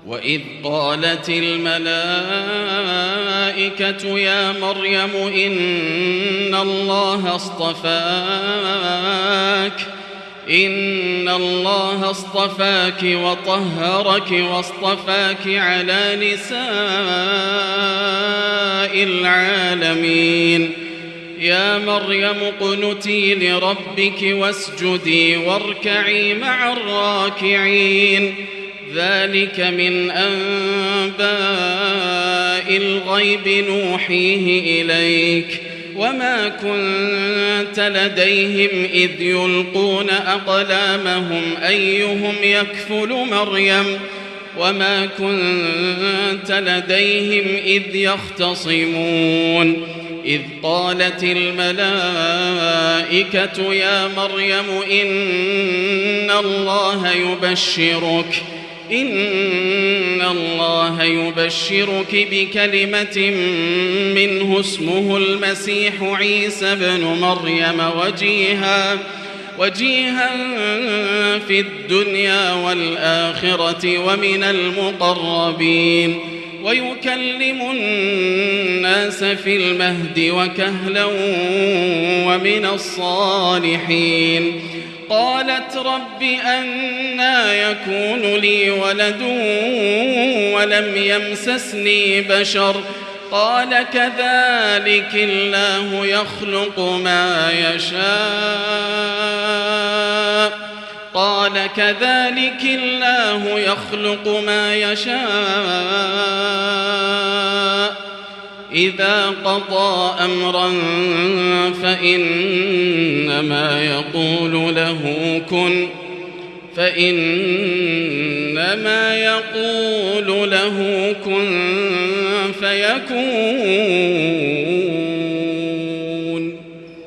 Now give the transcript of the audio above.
وإذ قالت الملائكة يا مريم إن الله اصطفاك وطهرك واصطفاك على نساء العالمين. يا مريم اقنتي لربك واسجدي واركعي مع الراكعين. ذلك من أنباء الغيب نوحيه إليك وما كنت لديهم إذ يلقون أقلامهم أيهم يكفل مريم وما كنت لديهم إذ يختصمون. إذ قالت الملائكة يا مريم إن الله يبشرك بكلمة منه اسمه المسيح عيسى بن مريم وجيها في الدنيا والآخرة ومن المقربين ويكلم الناس في المهد وكهلا ومن الصالحين. قالت رب أنى يكون لي ولد ولم يمسسني بشر قال كذلك الله يخلق ما يشاء إذا قضى أمرا فإنما يقول له كن فيكون.